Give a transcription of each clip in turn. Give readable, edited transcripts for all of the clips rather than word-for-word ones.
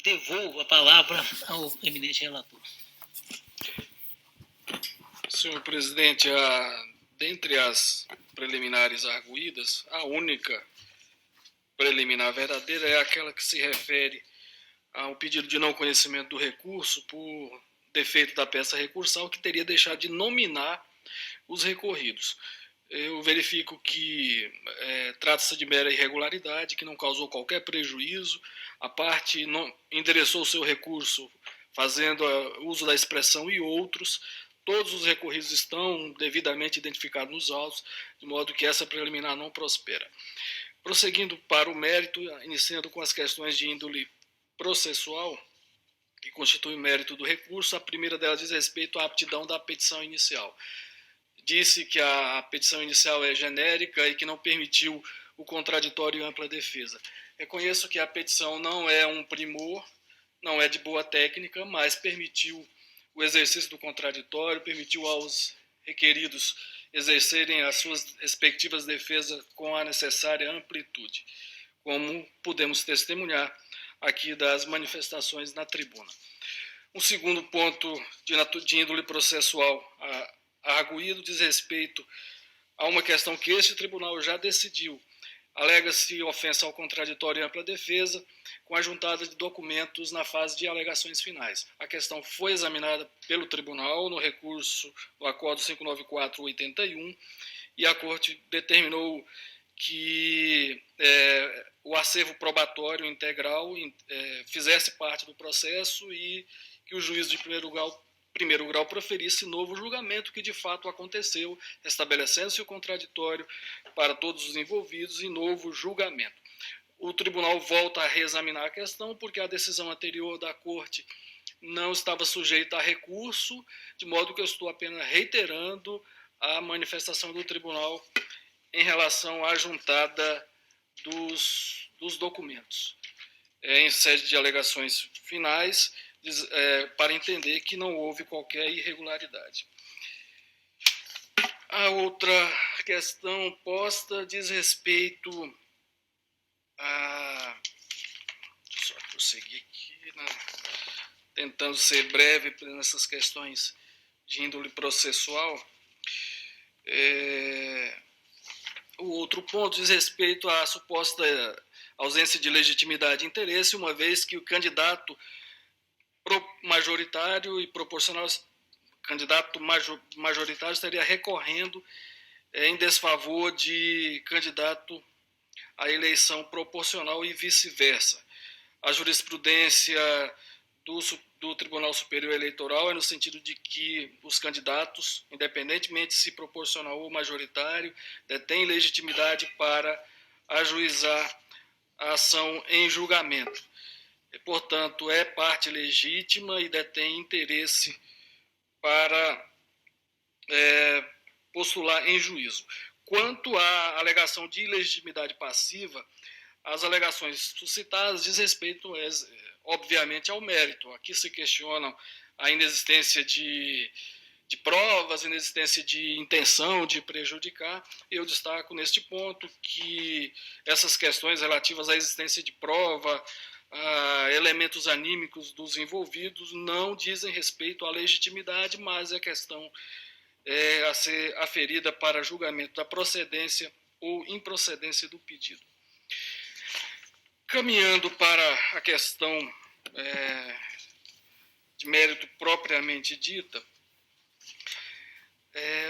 devolvo a palavra ao eminente relator. Senhor presidente, dentre as preliminares arguídas, a única preliminar verdadeira é aquela que se refere ao pedido de não conhecimento do recurso por defeito da peça recursal, que teria deixado de nominar os recorridos. Eu verifico que trata-se de mera irregularidade, que não causou qualquer prejuízo. A parte não endereçou o seu recurso fazendo uso da expressão "e outros". Todos os recorridos estão devidamente identificados nos autos, de modo que essa preliminar não prospera. Prosseguindo para o mérito, iniciando com as questões de índole processual, que constitui o mérito do recurso, a primeira delas diz respeito à aptidão da petição inicial. Disse que a petição inicial é genérica e que não permitiu o contraditório e ampla defesa. Reconheço que a petição não é um primor, não é de boa técnica, mas permitiu o exercício do contraditório, permitiu aos requeridos exercerem as suas respectivas defesas com a necessária amplitude, como podemos testemunhar aqui das manifestações na tribuna. Um segundo ponto de índole processual arguído diz respeito a uma questão que este tribunal já decidiu. Alega-se ofensa ao contraditório e ampla defesa com a juntada de documentos na fase de alegações finais. A questão foi examinada pelo tribunal no recurso do Acordo 594/81 e a Corte determinou que o acervo probatório integral fizesse parte do processo e que o juiz de primeiro grau proferisse novo julgamento, que de fato aconteceu, estabelecendo-se o contraditório para todos os envolvidos e novo julgamento. O tribunal volta a reexaminar a questão porque a decisão anterior da Corte não estava sujeita a recurso, de modo que eu estou apenas reiterando a manifestação do tribunal em relação à juntada dos documentos. Em sede de alegações finais, para entender que não houve qualquer irregularidade. A outra questão posta diz respeito a... Só prosseguir aqui, né? Tentando ser breve nessas questões de índole processual. O outro ponto diz respeito à suposta ausência de legitimidade e interesse, uma vez que o candidato majoritário e proporcional, candidato majoritário estaria recorrendo em desfavor de candidato à eleição proporcional e vice-versa. A jurisprudência do Tribunal Superior Eleitoral é no sentido de que os candidatos, independentemente se proporcional ou majoritário, detêm legitimidade para ajuizar a ação em julgamento. E, portanto, é parte legítima e detém interesse para postular em juízo. Quanto à alegação de ilegitimidade passiva, as alegações suscitadas diz respeito, obviamente, ao mérito. Aqui se questionam a inexistência de provas, a inexistência de intenção de prejudicar. Eu destaco neste ponto que essas questões relativas à existência de prova, elementos anímicos dos envolvidos não dizem respeito à legitimidade, mas a questão a ser aferida para julgamento da procedência ou improcedência do pedido. Caminhando para a questão de mérito propriamente dita,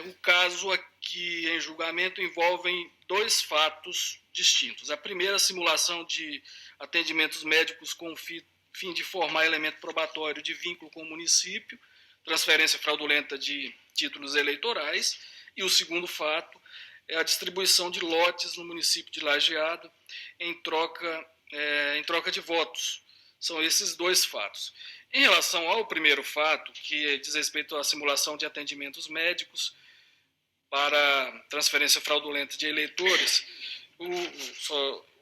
o caso aqui em julgamento envolve dois fatos distintos. A primeira, a simulação de atendimentos médicos com o fim de formar elemento probatório de vínculo com o município, transferência fraudulenta de títulos eleitorais. E o segundo fato é a distribuição de lotes no município de Lajeado em troca de votos. São esses dois fatos. Em relação ao primeiro fato, que diz respeito à simulação de atendimentos médicos para transferência fraudulenta de eleitores,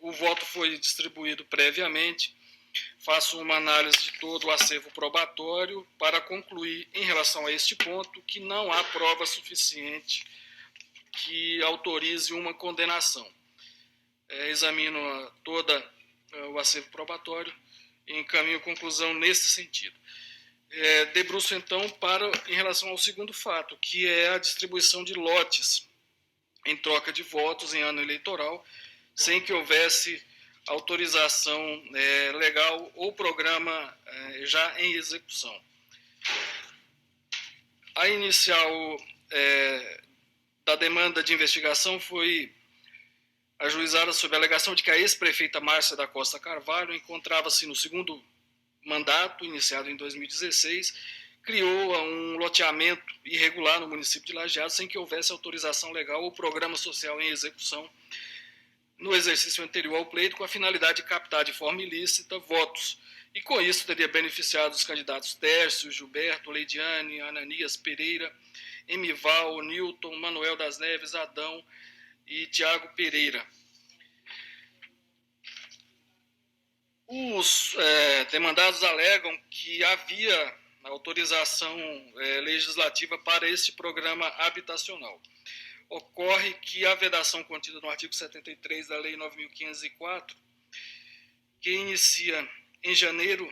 o voto foi distribuído previamente. Faço uma análise de todo o acervo probatório para concluir, em relação a este ponto, que não há prova suficiente que autorize uma condenação. Examino todo o acervo probatório encaminho conclusão nesse sentido. Debruço, então, em relação ao segundo fato, que é a distribuição de lotes em troca de votos em ano eleitoral, sem que houvesse autorização legal ou programa já em execução. A inicial da demanda de investigação foi ajuizada sob a alegação de que a ex-prefeita Márcia da Costa Carvalho encontrava-se no segundo mandato, iniciado em 2016, criou um loteamento irregular no município de Lajeado sem que houvesse autorização legal ou programa social em execução no exercício anterior ao pleito, com a finalidade de captar de forma ilícita votos. E com isso teria beneficiado os candidatos Tércio, Gilberto, Leidiane, Ananias Pereira, Emival, Newton, Manuel das Neves, Adão e Tiago Pereira. Os demandados alegam que havia autorização legislativa para este programa habitacional. Ocorre que a vedação contida no artigo 73 da Lei 9.504, que inicia em janeiro,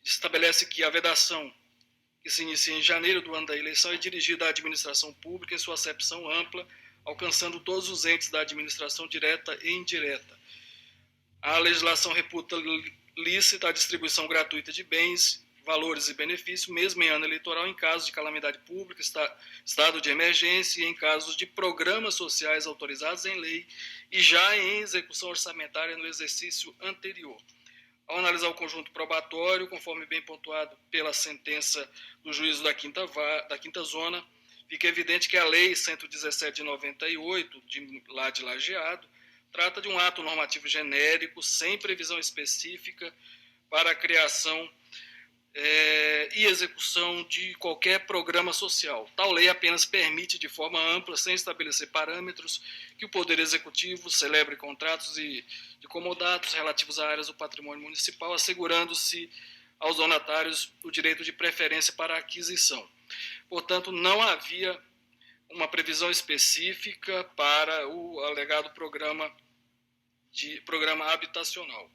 estabelece que a vedação que se inicia em janeiro do ano da eleição é dirigida à administração pública em sua acepção ampla, alcançando todos os entes da administração direta e indireta. A legislação reputa lícita a distribuição gratuita de bens, valores e benefícios, mesmo em ano eleitoral, em casos de calamidade pública, estado de emergência e em casos de programas sociais autorizados em lei e já em execução orçamentária no exercício anterior. Ao analisar o conjunto probatório, conforme bem pontuado pela sentença do juízo da quinta zona, fica evidente que a Lei 117 de 98, lá de Lajeado, trata de um ato normativo genérico, sem previsão específica para a criação e execução de qualquer programa social. Tal lei apenas permite, de forma ampla, sem estabelecer parâmetros, que o Poder Executivo celebre contratos de comodatos relativos a áreas do patrimônio municipal, assegurando-se aos donatários o direito de preferência para a aquisição. Portanto, não havia uma previsão específica para o alegado programa habitacional.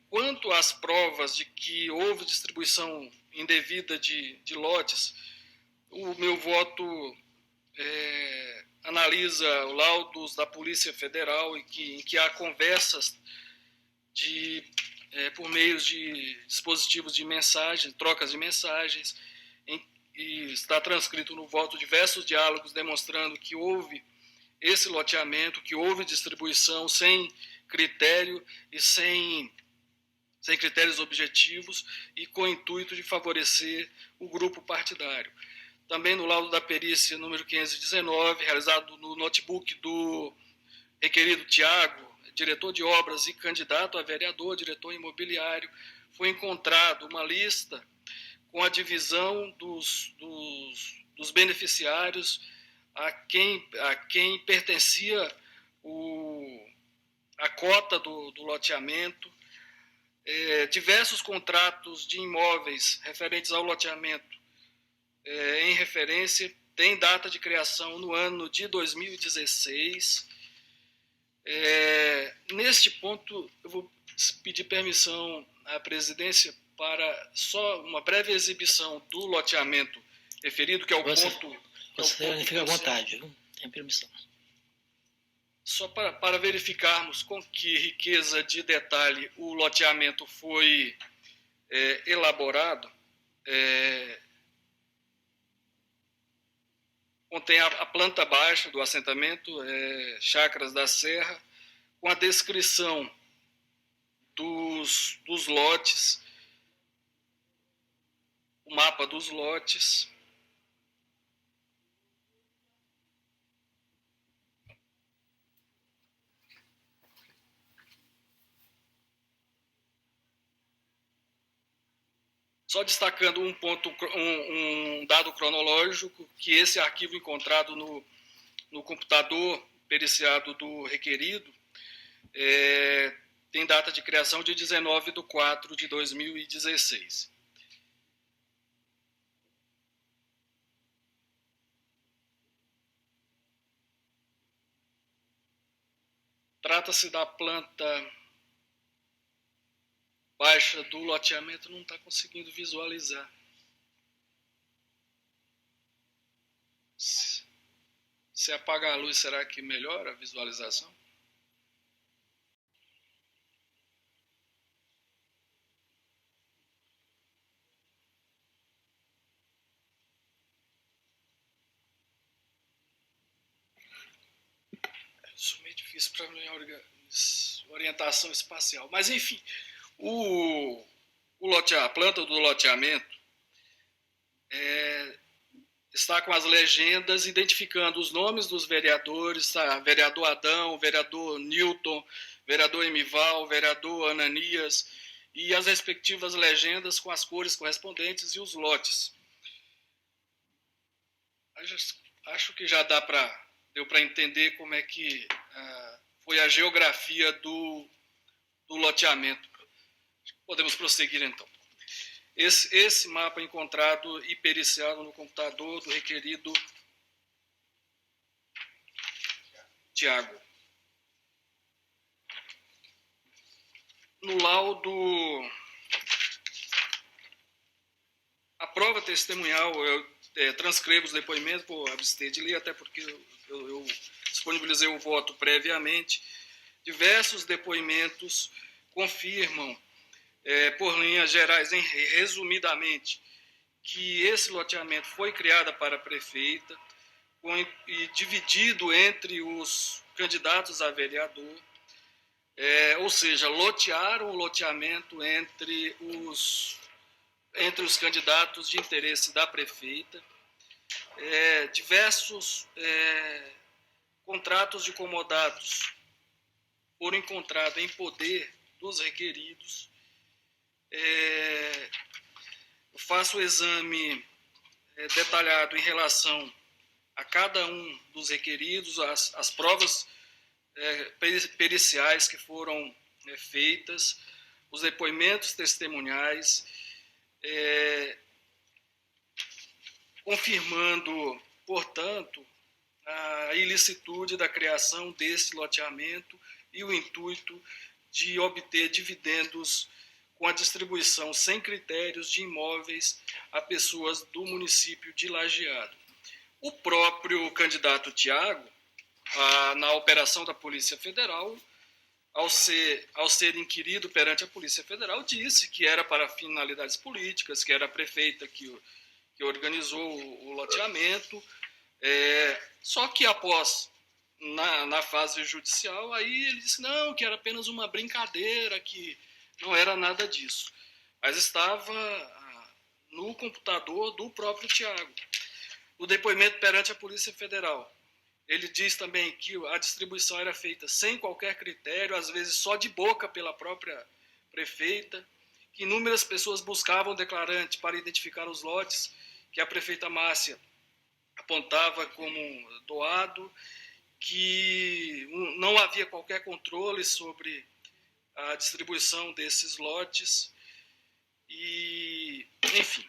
Quanto às provas de que houve distribuição indevida de lotes, o meu voto analisa laudos da Polícia Federal em que há conversas por meio de dispositivos de mensagem, trocas de mensagens, e está transcrito no voto diversos diálogos demonstrando que houve esse loteamento, que houve distribuição sem critério e sem critérios objetivos e com o intuito de favorecer o grupo partidário. Também no laudo da perícia número 519, realizado no notebook do requerido Tiago, diretor de obras e candidato a vereador, diretor imobiliário, foi encontrado uma lista com a divisão dos beneficiários a quem pertencia a cota do loteamento, diversos contratos de imóveis referentes ao loteamento em referência, tem data de criação no ano de 2016. Neste ponto, eu vou pedir permissão à presidência para só uma breve exibição do loteamento referido, que é o ponto... Você fica à vontade, viu? Tem permissão. Só para verificarmos com que riqueza de detalhe o loteamento foi elaborado, contém a planta baixa do assentamento, Chácaras da Serra, com a descrição dos lotes, o mapa dos lotes, só destacando um dado cronológico, que esse arquivo encontrado no computador periciado do requerido tem data de criação de 19/4/2016. Trata-se da planta baixa do loteamento não está conseguindo visualizar. Se apagar a luz, será que melhora a visualização? Isso é meio difícil para minha orientação espacial. Mas, enfim, a planta do loteamento está com as legendas identificando os nomes dos vereadores, tá? Vereador Adão, vereador Newton, vereador Emival, vereador Ananias, e as respectivas legendas com as cores correspondentes e os lotes. Acho que já deu para entender como é que foi a geografia do loteamento. Podemos prosseguir então. Esse mapa encontrado e periciado no computador do requerido Tiago. No laudo, a prova testemunhal, eu transcrevo os depoimentos, vou abster de ler, até porque eu disponibilizei o voto previamente. Diversos depoimentos confirmam, por linhas gerais, resumidamente, que esse loteamento foi criado para a prefeita e dividido entre os candidatos a vereador, ou seja, lotearam o loteamento entre os candidatos de interesse da prefeita. Diversos contratos de comodatos foram encontrados em poder dos requeridos. Eu faço o exame detalhado em relação a cada um dos requeridos, as provas periciais que foram feitas, os depoimentos testemunhais, confirmando, portanto, a ilicitude da criação desse loteamento e o intuito de obter dividendos com a distribuição sem critérios de imóveis a pessoas do município de Lajeado. O próprio candidato Tiago, na operação da Polícia Federal, ao ser inquirido perante a Polícia Federal, disse que era para finalidades políticas, que era a prefeita que organizou o loteamento, só que após, na fase judicial, aí ele disse não, que era apenas uma brincadeira, que não era nada disso. Mas estava no computador do próprio Tiago. O depoimento perante a Polícia Federal, ele diz também que a distribuição era feita sem qualquer critério, às vezes só de boca pela própria prefeita, que inúmeras pessoas buscavam declarante para identificar os lotes que a prefeita Márcia apontava como doado, que não havia qualquer controle sobre a distribuição desses lotes, e, enfim.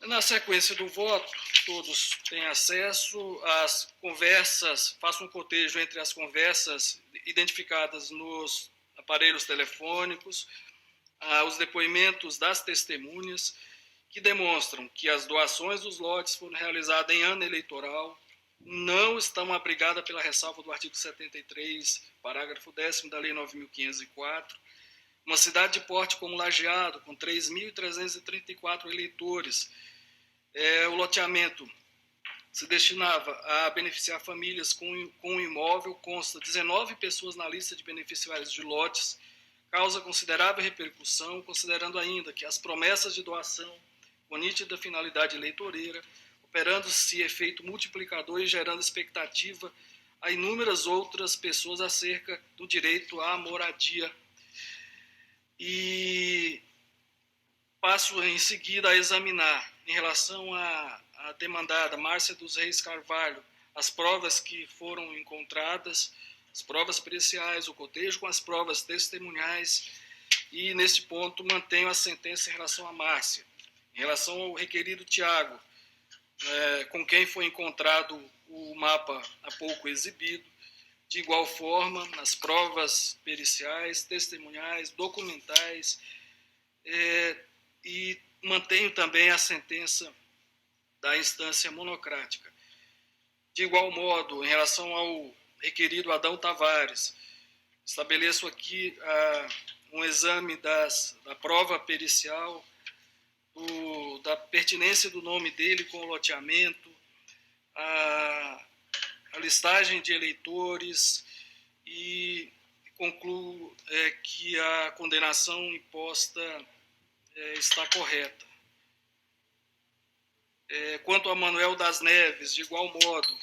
Na sequência do voto, todos têm acesso às conversas, faço um cotejo entre as conversas identificadas nos aparelhos telefônicos, os depoimentos das testemunhas, que demonstram que as doações dos lotes foram realizadas em ano eleitoral, não estão abrigadas pela ressalva do artigo 73, parágrafo 10º da Lei 9.504, uma cidade de porte como Lajeado, com 3.334 eleitores, o loteamento se destinava a beneficiar famílias com imóvel, consta 19 pessoas na lista de beneficiários de lotes, causa considerável repercussão, considerando ainda que as promessas de doação com nítida finalidade eleitoreira, operando-se efeito multiplicador e gerando expectativa a inúmeras outras pessoas acerca do direito à moradia. E passo em seguida a examinar, em relação à demandada Márcia dos Reis Carvalho, as provas que foram encontradas, as provas periciais, o cotejo com as provas testemunhais, e neste ponto mantenho a sentença em relação a Márcia. Em relação ao requerido Tiago, com quem foi encontrado o mapa há pouco exibido, de igual forma nas provas periciais, testemunhais, documentais, e mantenho também a sentença da instância monocrática. De igual modo, em relação ao requerido Adão Tavares, estabeleço aqui um exame da prova pericial, da pertinência do nome dele com o loteamento, a listagem de eleitores, e concluo que a condenação imposta está correta. Quanto a Manuel das Neves, de igual modo,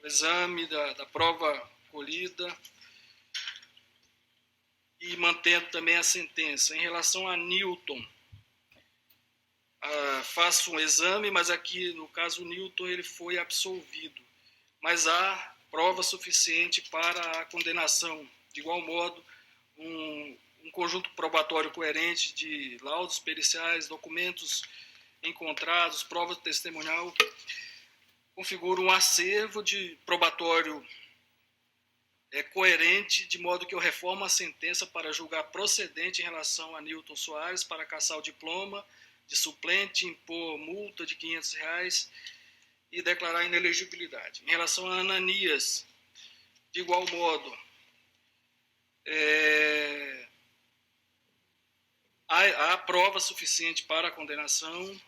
o exame da prova colhida, e mantendo também a sentença. Em relação a Newton, faço um exame, mas aqui, no caso, Newton ele foi absolvido. Mas há prova suficiente para a condenação. De igual modo, um conjunto probatório coerente de laudos periciais, documentos encontrados, prova testemunhal, configura um acervo de probatório coerente, de modo que eu reformo a sentença para julgar procedente em relação a Newton Soares para cassar o diploma de suplente, impor multa de R$500 e declarar inelegibilidade. Em relação a Ananias, de igual modo, há prova suficiente para a condenação.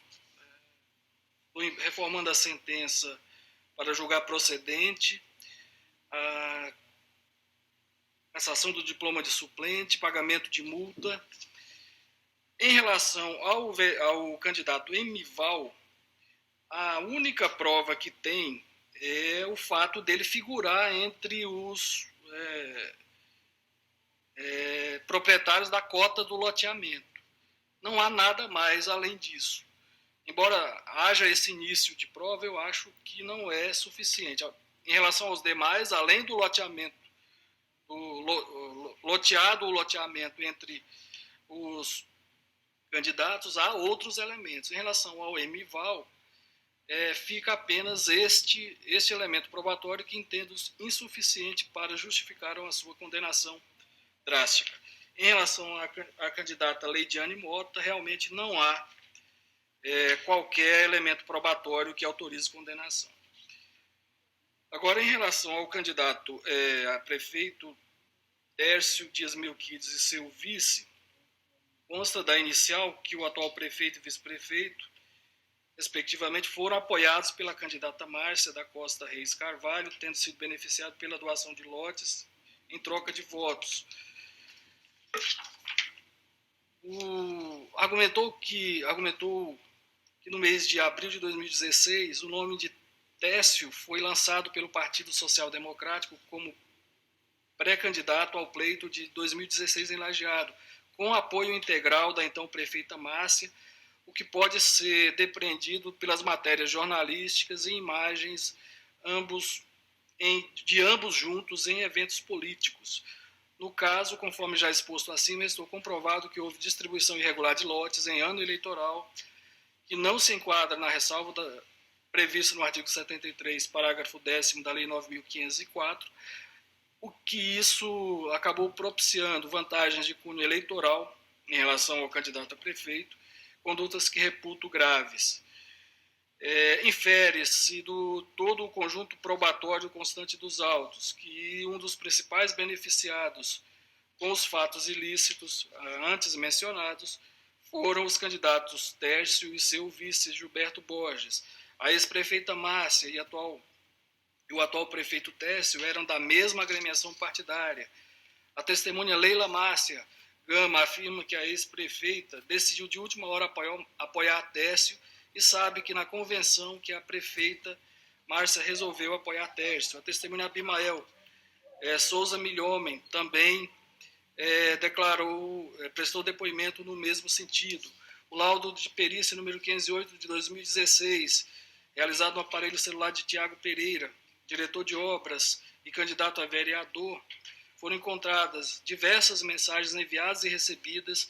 Estou reformando a sentença para julgar procedente a cassação do diploma de suplente, pagamento de multa. Em relação ao candidato Emival, a única prova que tem é o fato dele figurar entre os proprietários da cota do loteamento. Não há nada mais além disso. Embora haja esse início de prova, eu acho que não é suficiente. Em relação aos demais, além do loteamento, loteado o loteamento entre os candidatos, há outros elementos. Em relação ao Emival, fica apenas este elemento probatório que entendo insuficiente para justificar a sua condenação drástica. Em relação à candidata Leidiane Mota, realmente não há qualquer elemento probatório que autorize condenação. Agora, em relação ao candidato a prefeito Tércio Dias Melquides e seu vice, consta da inicial que o atual prefeito e vice-prefeito, respectivamente, foram apoiados pela candidata Márcia da Costa Reis Carvalho, tendo sido beneficiado pela doação de lotes em troca de votos. Argumentou que no mês de abril de 2016 o nome de Tércio foi lançado pelo Partido Social Democrático como pré-candidato ao pleito de 2016 em Lajeado, com apoio integral da então prefeita Márcia, o que pode ser depreendido pelas matérias jornalísticas e imagens de ambos juntos em eventos políticos. No caso, conforme já exposto acima, estou comprovado que houve distribuição irregular de lotes em ano eleitoral, que não se enquadra na ressalva prevista no artigo 73, parágrafo 10º da Lei 9.504, o que isso acabou propiciando vantagens de cunho eleitoral em relação ao candidato a prefeito, condutas que reputo graves. Infere-se do todo o conjunto probatório constante dos autos, que um dos principais beneficiados com os fatos ilícitos antes mencionados foram os candidatos Tércio e seu vice Gilberto Borges. A ex-prefeita Márcia e o atual prefeito Tércio eram da mesma agremiação partidária. A testemunha Leila Márcia Gama afirma que a ex-prefeita decidiu de última hora apoiar a Tércio e sabe que na convenção que a prefeita Márcia resolveu apoiar Tércio. A testemunha Abimael Souza Milhomem também prestou depoimento no mesmo sentido. O laudo de perícia número 508 de 2016, realizado no aparelho celular de Tiago Pereira, diretor de obras e candidato a vereador, foram encontradas diversas mensagens enviadas e recebidas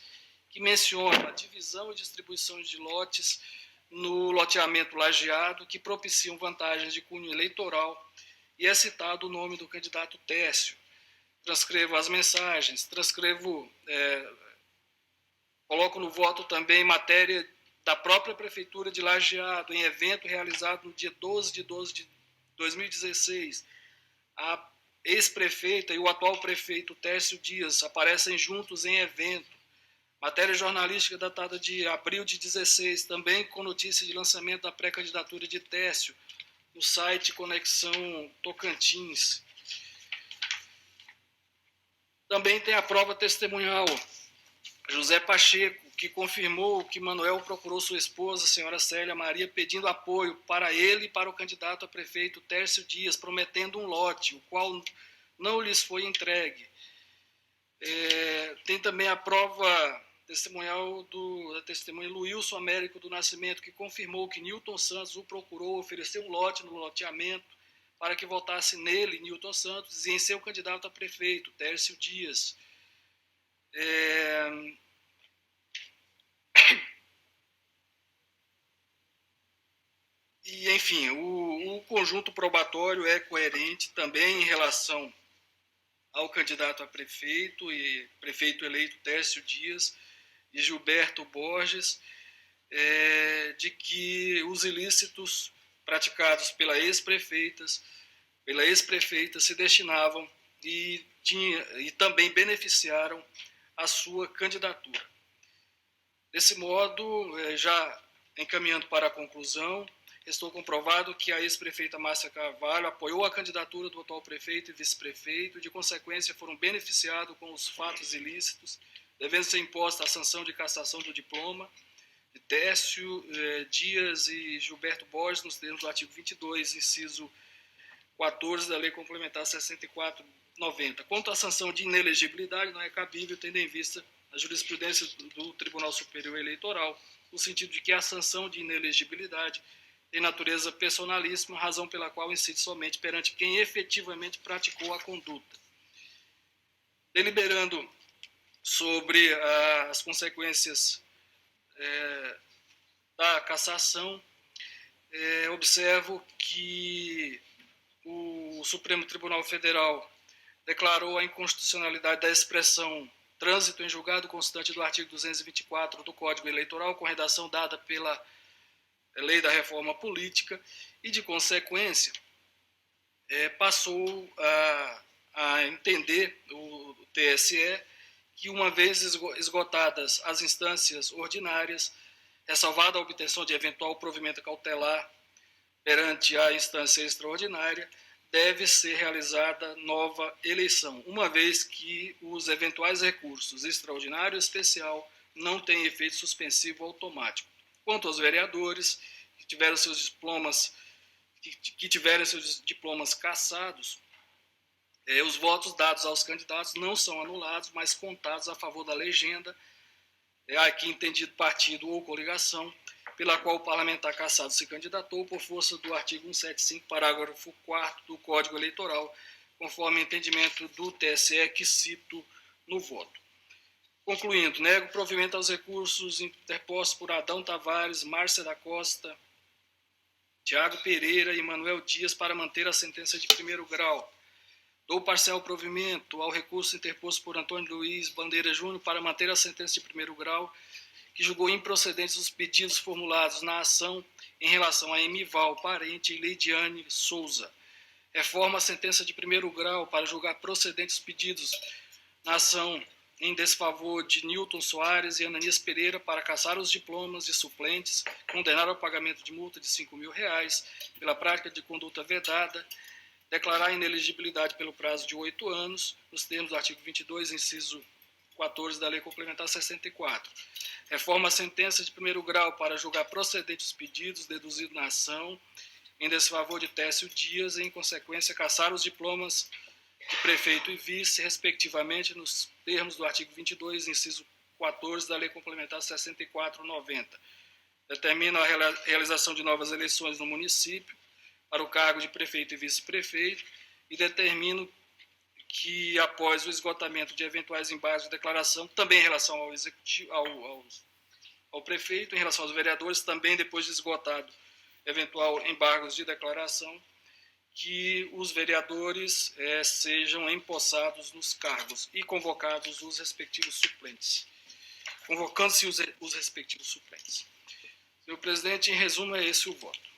que mencionam a divisão e distribuição de lotes no loteamento lajeado que propiciam vantagens de cunho eleitoral e é citado o nome do candidato Tércio. Transcrevo as mensagens, coloco no voto também matéria da própria Prefeitura de Lajeado, em evento realizado no dia 12 de 12 de 2016. A ex-prefeita e o atual prefeito Tércio Dias aparecem juntos em evento. Matéria jornalística datada de abril de 16, também com notícia de lançamento da pré-candidatura de Tércio, no site Conexão Tocantins. Também tem a prova testemunhal. José Pacheco, que confirmou que Manuel procurou sua esposa, a senhora Célia Maria, pedindo apoio para ele e para o candidato a prefeito Tércio Dias, prometendo um lote, o qual não lhes foi entregue. Tem também a prova testemunhal da testemunha Luilson Américo do Nascimento, que confirmou que Newton Santos o procurou, ofereceu um lote no loteamento para que votasse nele, Newton Santos, e em seu candidato a prefeito, Tércio Dias. E, enfim, o conjunto probatório é coerente também em relação ao candidato a prefeito e prefeito eleito Tércio Dias e Gilberto Borges, de que os ilícitos praticados pela ex-prefeita se destinavam e também beneficiaram a sua candidatura. Desse modo, já encaminhando para a conclusão, restou comprovado que a ex-prefeita Márcia Carvalho apoiou a candidatura do atual prefeito e vice-prefeito e, de consequência, foram beneficiados com os fatos ilícitos, devendo ser imposta a sanção de cassação do diploma de Tércio Dias e Gilberto Borges, nos termos do artigo 22, inciso 14 da Lei Complementar 64/90. Quanto à sanção de inelegibilidade, não é cabível, tendo em vista a jurisprudência do Tribunal Superior Eleitoral, no sentido de que a sanção de inelegibilidade tem natureza personalíssima, razão pela qual incide somente perante quem efetivamente praticou a conduta. Deliberando sobre as consequências da cassação, observo que o Supremo Tribunal Federal declarou a inconstitucionalidade da expressão trânsito em julgado constante do artigo 224 do Código Eleitoral, com redação dada pela Lei da Reforma Política, e, de consequência, passou a entender o TSE que, uma vez esgotadas as instâncias ordinárias, ressalvada a obtenção de eventual provimento cautelar perante a instância extraordinária, deve ser realizada nova eleição, uma vez que os eventuais recursos extraordinário e especial não têm efeito suspensivo automático. Quanto aos vereadores que tiveram seus diplomas cassados, os votos dados aos candidatos não são anulados, mas contados a favor da legenda, aqui entendido partido ou coligação, pela qual o parlamentar cassado se candidatou por força do artigo 175, parágrafo 4º do Código Eleitoral, conforme entendimento do TSE que cito no voto. Concluindo, nego provimento aos recursos interpostos por Adão Tavares, Márcia da Costa, Tiago Pereira e Manuel Dias para manter a sentença de primeiro grau. Dou parcial provimento ao recurso interposto por Antônio Luiz Bandeira Júnior para manter a sentença de primeiro grau, que julgou improcedentes os pedidos formulados na ação em relação a Emival Parente e Leidiane Souza. Reforma a sentença de primeiro grau para julgar procedentes os pedidos na ação em desfavor de Newton Soares e Ananias Pereira para cassar os diplomas de suplentes, condenar ao pagamento de multa de R$5.000 pela prática de conduta vedada, declarar inelegibilidade pelo prazo de 8 anos, nos termos do artigo 22, inciso 14 da Lei Complementar 64. Reforma a sentença de primeiro grau para julgar procedentes os pedidos deduzidos na ação em desfavor de Tércio Dias e, em consequência, cassar os diplomas de prefeito e vice, respectivamente, nos termos do artigo 22, inciso 14 da Lei Complementar 64/90. Determina a realização de novas eleições no município para o cargo de prefeito e vice-prefeito e determino que, após o esgotamento de eventuais embargos de declaração, também em relação ao prefeito, em relação aos vereadores, também depois de esgotado eventual embargos de declaração, que os vereadores sejam empossados nos cargos e convocados os respectivos suplentes. Convocando-se os respectivos suplentes. Senhor presidente, em resumo, é esse o voto.